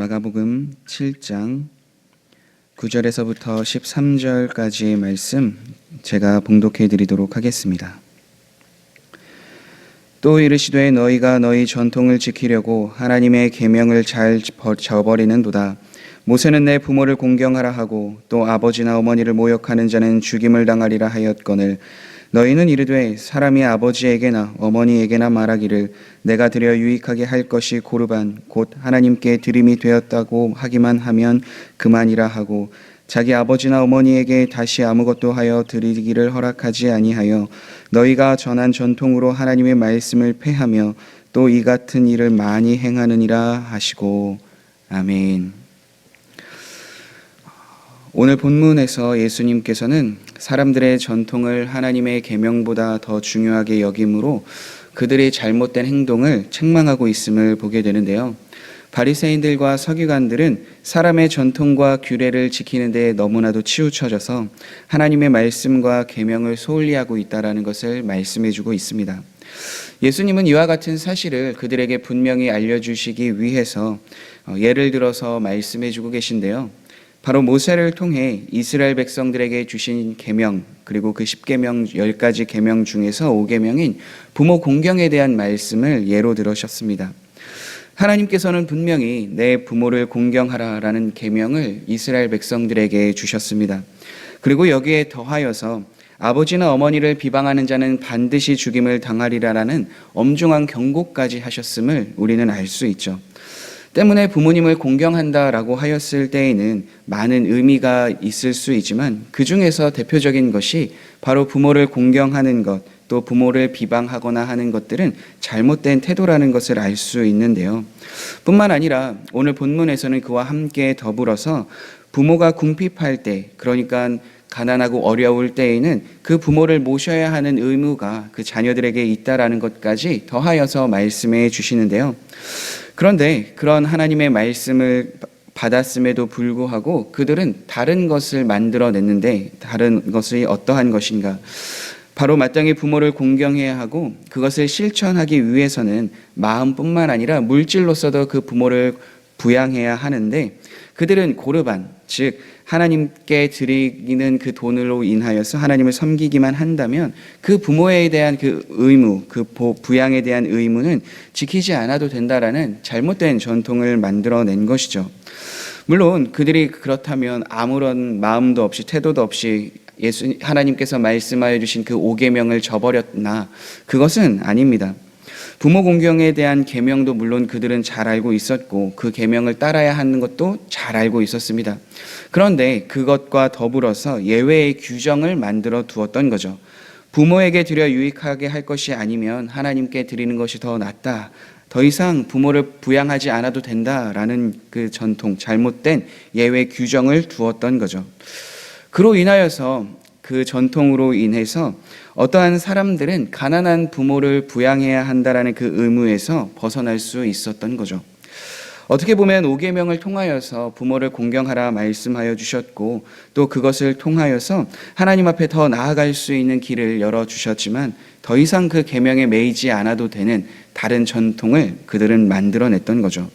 마가복음 7장 9절에서부터 13절까지의 말씀 제가 봉독해 드리도록 하겠습니다. 또 이르시되 너희가 너희 전통을 지키려고 하나님의 계명을 잘 저버리는도다. 모세는 내 부모를 공경하라 하고 또 아버지나 어머니를 모욕하는 자는 죽임을 당하리라 하였거늘 너희는 이르되 사람이 아버지에게나 어머니에게나 말하기를 내가 드려 유익하게 할 것이 고르반 곧 하나님께 드림이 되었다고 하기만 하면 그만이라 하고 자기 아버지나 어머니에게 다시 아무것도 하여 드리기를 허락하지 아니하여 너희가 전한 전통으로 하나님의 말씀을 폐하며 또 이 같은 일을 많이 행하느니라 하시고 아멘. 오늘 본문에서 예수님께서는 사람들의 전통을 하나님의 계명보다 더 중요하게 여김으로 그들의 잘못된 행동을 책망하고 있음을 보게 되는데요. 바리새인들과 서기관들은 사람의 전통과 규례를 지키는 데 너무나도 치우쳐져서 하나님의 말씀과 계명을 소홀히하고 있다는 것을 말씀해주고 있습니다. 예수님은 이와 같은 사실을 그들에게 분명히 알려주시기 위해서 예를 들어서 말씀해주고 계신데요. 바로 모세를 통해 이스라엘 백성들에게 주신 계명, 그리고 그 10계명 10가지 계명 중에서 5계명인 부모 공경에 대한 말씀을 예로 들으셨습니다. 하나님께서는 분명히 내 부모를 공경하라라는 계명을 이스라엘 백성들에게 주셨습니다. 그리고 여기에 더하여서 아버지나 어머니를 비방하는 자는 반드시 죽임을 당하리라라는 엄중한 경고까지 하셨음을 우리는 알 수 있죠. 때문에 부모님을 공경한다라고 하였을 때에는 많은 의미가 있을 수 있지만 그 중에서 대표적인 것이 바로 부모를 공경하는 것, 또 부모를 비방하거나 하는 것들은 잘못된 태도라는 것을 알 수 있는데요. 뿐만 아니라 오늘 본문에서는 그와 함께 더불어서 부모가 궁핍할 때, 그러니까 가난하고 어려울 때에는 그 부모를 모셔야 하는 의무가 그 자녀들에게 있다라는 것까지 더하여서 말씀해 주시는데요. 그런데 그런 하나님의 말씀을 받았음에도 불구하고 그들은 다른 것을 만들어냈는데 다른 것이 어떠한 것인가? 바로 마땅히 부모를 공경해야 하고 그것을 실천하기 위해서는 마음뿐만 아니라 물질로서도 그 부모를 부양해야 하는데 그들은 고르반, 즉 하나님께 드리는 그 돈으로 인하여서 하나님을 섬기기만 한다면 그 부모에 대한 그 의무, 그 부양에 대한 의무는 지키지 않아도 된다라는 잘못된 전통을 만들어낸 것이죠. 물론 그들이 그렇다면 아무런 마음도 없이 태도도 없이 하나님께서 말씀하여 주신 그 5계명을 저버렸나? 그것은 아닙니다. 부모 공경에 대한 계명도 물론 그들은 잘 알고 있었고 그 계명을 따라야 하는 것도 잘 알고 있었습니다. 그런데 그것과 더불어서 예외의 규정을 만들어 두었던 거죠. 부모에게 드려 유익하게 할 것이 아니면 하나님께 드리는 것이 더 낫다. 더 이상 부모를 부양하지 않아도 된다라는 그 전통, 잘못된 예외 규정을 두었던 거죠. 그로 인하여서 그 전통으로 인해서 어떠한 사람들은 가난한 부모를 부양해야 한다라는 그 의무에서 벗어날 수 있었던 거죠. 어떻게 보면 5계명을 통하여서 부모를 공경하라 말씀하여 주셨고 또 그것을 통하여서 하나님 앞에 더 나아갈 수 있는 길을 열어주셨지만 더 이상 그 계명에 매이지 않아도 되는 다른 전통을 그들은 만들어냈던 거죠.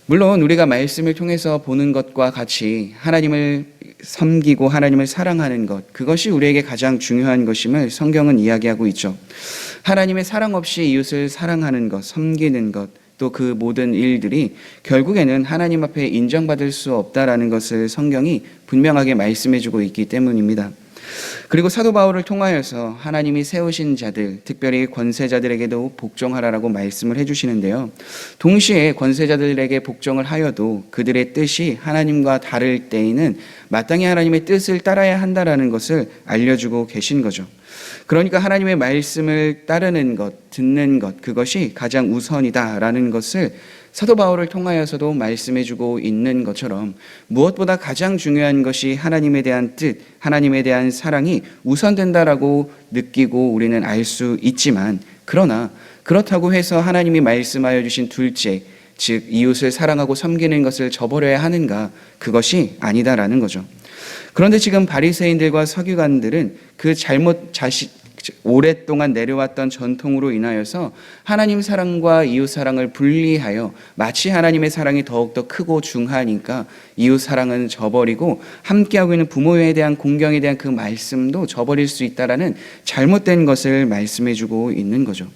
물론 우리가 말씀을 통해서 보는 것과 같이 하나님을 섬기고 하나님을 사랑하는 것, 그것이 우리에게 가장 중요한 것임을 성경은 이야기하고 있죠. 하나님의 사랑 없이 이웃을 사랑하는 것, 섬기는 것, 또 그 모든 일들이 결국에는 하나님 앞에 인정받을 수 없다라는 것을 성경이 분명하게 말씀해주고 있기 때문입니다. 그리고 사도 바울을 통하여서 하나님이 세우신 자들, 특별히 권세자들에게도 복종하라라고 말씀을 해주시는데요. 동시에 권세자들에게 복종을 하여도 그들의 뜻이 하나님과 다를 때에는 마땅히 하나님의 뜻을 따라야 한다라는 것을 알려주고 계신 거죠. 그러니까 하나님의 말씀을 따르는 것, 듣는 것, 그것이 가장 우선이다라는 것을 사도 바울을 통하여서도 말씀해주고 있는 것처럼 무엇보다 가장 중요한 것이 하나님에 대한 뜻, 하나님에 대한 사랑이 우선된다라고 느끼고 우리는 알 수 있지만 그러나 그렇다고 해서 하나님이 말씀하여 주신 둘째, 즉 이웃을 사랑하고 섬기는 것을 저버려야 하는가? 그것이 아니다라는 거죠. 그런데 지금 바리새인들과 서기관들은 그 오랫동안 내려왔던 전통으로 인하여서 하나님 사랑과 이웃 사랑을 분리하여 마치 하나님의 사랑이 더욱더 크고 중하니까 이웃 사랑은 저버리고 함께하고 있는 부모에 대한 공경에 대한 그 말씀도 저버릴 수 있다라는 잘못된 것을 말씀해주고 있는 거죠.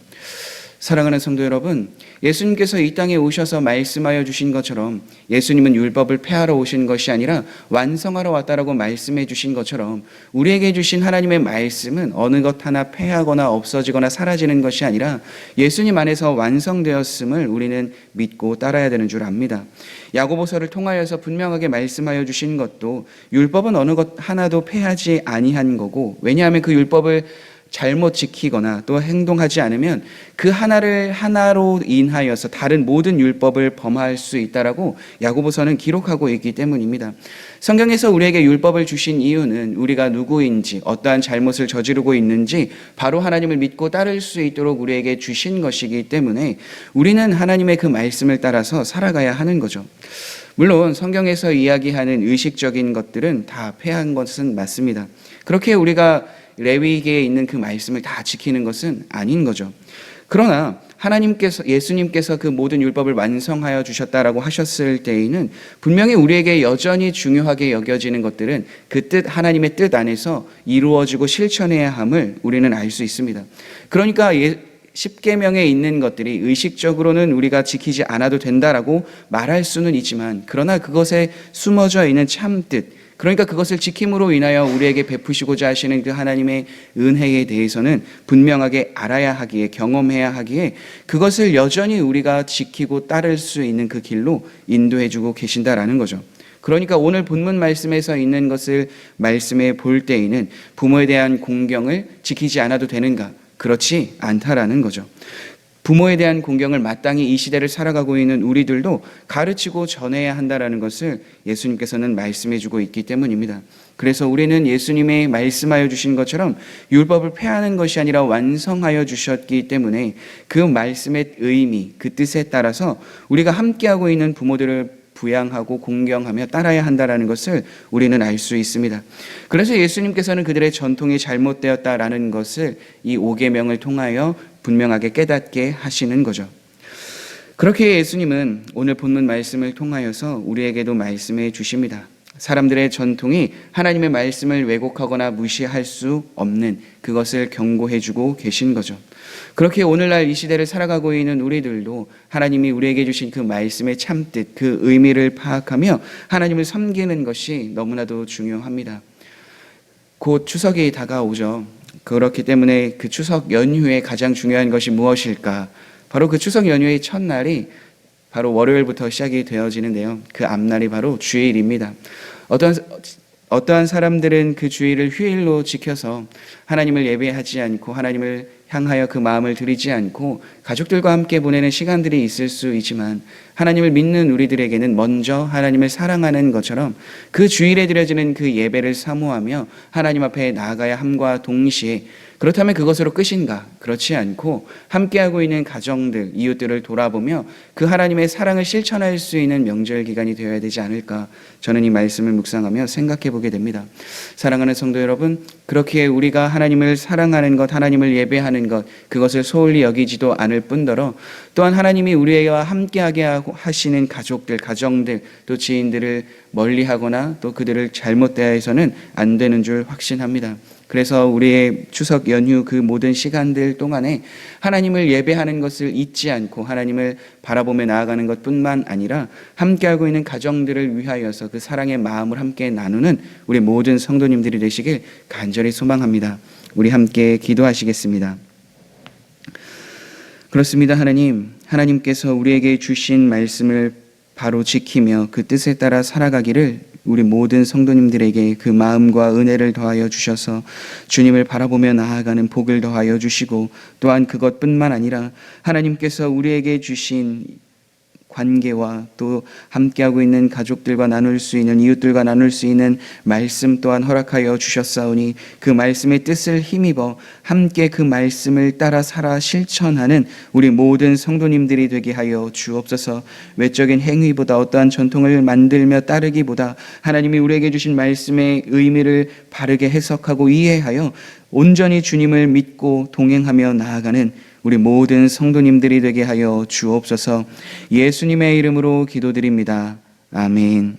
사랑하는 성도 여러분, 예수님께서 이 땅에 오셔서 말씀하여 주신 것처럼 예수님은 율법을 폐하러 오신 것이 아니라 완성하러 왔다라고 말씀해 주신 것처럼 우리에게 주신 하나님의 말씀은 어느 것 하나 폐하거나 없어지거나 사라지는 것이 아니라 예수님 안에서 완성되었음을 우리는 믿고 따라야 되는 줄 압니다. 야고보서를 통하여서 분명하게 말씀하여 주신 것도 율법은 어느 것 하나도 폐하지 아니한 거고, 왜냐하면 그 율법을 잘못 지키거나 또 행동하지 않으면 그 하나를 하나로 인하여서 다른 모든 율법을 범할 수 있다라고 야고보서는 기록하고 있기 때문입니다. 성경에서 우리에게 율법을 주신 이유는 우리가 누구인지, 어떠한 잘못을 저지르고 있는지 바로 하나님을 믿고 따를 수 있도록 우리에게 주신 것이기 때문에 우리는 하나님의 그 말씀을 따라서 살아가야 하는 거죠. 물론 성경에서 이야기하는 의식적인 것들은 다 폐한 것은 맞습니다. 그렇게 우리가 레위기에 있는 그 말씀을 다 지키는 것은 아닌 거죠. 그러나 예수님께서 그 모든 율법을 완성하여 주셨다라고 하셨을 때에는 분명히 우리에게 여전히 중요하게 여겨지는 것들은 그 뜻, 하나님의 뜻 안에서 이루어지고 실천해야 함을 우리는 알 수 있습니다. 그러니까 십계명에 있는 것들이 의식적으로는 우리가 지키지 않아도 된다라고 말할 수는 있지만, 그러나 그것에 숨어져 있는 참뜻, 그러니까 그것을 지킴으로 인하여 우리에게 베푸시고자 하시는 그 하나님의 은혜에 대해서는 분명하게 알아야 하기에, 경험해야 하기에 그것을 여전히 우리가 지키고 따를 수 있는 그 길로 인도해주고 계신다라는 거죠. 그러니까 오늘 본문 말씀에서 있는 것을 말씀해 볼 때에는 부모에 대한 공경을 지키지 않아도 되는가? 그렇지 않다라는 거죠. 부모에 대한 공경을 마땅히 이 시대를 살아가고 있는 우리들도 가르치고 전해야 한다라는 것을 예수님께서는 말씀해주고 있기 때문입니다. 그래서 우리는 예수님의 말씀하여 주신 것처럼 율법을 폐하는 것이 아니라 완성하여 주셨기 때문에 그 말씀의 의미, 그 뜻에 따라서 우리가 함께하고 있는 부모들을 부양하고 공경하며 따라야 한다는 것을 우리는 알 수 있습니다. 그래서 예수님께서는 그들의 전통이 잘못되었다라는 것을 이 5계명을 통하여 분명하게 깨닫게 하시는 거죠. 그렇게 예수님은 오늘 본문 말씀을 통하여서 우리에게도 말씀해 주십니다. 사람들의 전통이 하나님의 말씀을 왜곡하거나 무시할 수 없는 그것을 경고해 주고 계신 거죠. 그렇게 오늘날 이 시대를 살아가고 있는 우리들도 하나님이 우리에게 주신 그 말씀의 참뜻, 그 의미를 파악하며 하나님을 섬기는 것이 너무나도 중요합니다. 곧 추석이 다가오죠. 그렇기 때문에 그 추석 연휴에 가장 중요한 것이 무엇일까? 바로 그 추석 연휴의 첫날이 바로 월요일부터 시작이 되어지는데요. 그 앞날이 바로 주일입니다. 어떠한 사람들은 그 주일을 휴일로 지켜서 하나님을 예배하지 않고 하나님을 향하여 그 마음을 드리지 않고 가족들과 함께 보내는 시간들이 있을 수 있지만, 하나님을 믿는 우리들에게는 먼저 하나님을 사랑하는 것처럼 그 주일에 드려지는 그 예배를 사모하며 하나님 앞에 나아가야 함과 동시에, 그렇다면 그것으로 끝인가? 그렇지 않고 함께하고 있는 가정들, 이웃들을 돌아보며 그 하나님의 사랑을 실천할 수 있는 명절 기간이 되어야 되지 않을까, 저는 이 말씀을 묵상하며 생각해 보게 됩니다. 사랑하는 성도 여러분, 그렇게 우리가 하나님을 사랑하는 것, 하나님을 예배하는 것, 그것을 소홀히 여기지도 않을 뿐더러 또한 하나님이 우리와 함께하게 하시는 가족들, 가정들, 또 지인들을 멀리하거나 또 그들을 잘못 대해서는 안 되는 줄 확신합니다. 그래서 우리의 추석 연휴 그 모든 시간들 동안에 하나님을 예배하는 것을 잊지 않고 하나님을 바라보며 나아가는 것뿐만 아니라 함께하고 있는 가정들을 위하여서 그 사랑의 마음을 함께 나누는 우리 모든 성도님들이 되시길 간절히 소망합니다. 우리 함께 기도하시겠습니다. 그렇습니다. 하나님께서 우리에게 주신 말씀을 바로 지키며 그 뜻에 따라 살아가기를 우리 모든 성도님들에게 그 마음과 은혜를 더하여 주셔서 주님을 바라보며 나아가는 복을 더하여 주시고, 또한 그것뿐만 아니라 하나님께서 우리에게 주신 관계와 또 함께하고 있는 가족들과 나눌 수 있는, 이웃들과 나눌 수 있는 말씀 또한 허락하여 주셨사오니 그 말씀의 뜻을 힘입어 함께 그 말씀을 따라 살아 실천하는 우리 모든 성도님들이 되게 하여 주옵소서. 외적인 행위보다, 어떠한 전통을 만들며 따르기보다 하나님이 우리에게 주신 말씀의 의미를 바르게 해석하고 이해하여 온전히 주님을 믿고 동행하며 나아가는 우리 모든 성도님들이 되게 하여 주옵소서. 예수님의 이름으로 기도드립니다. 아멘.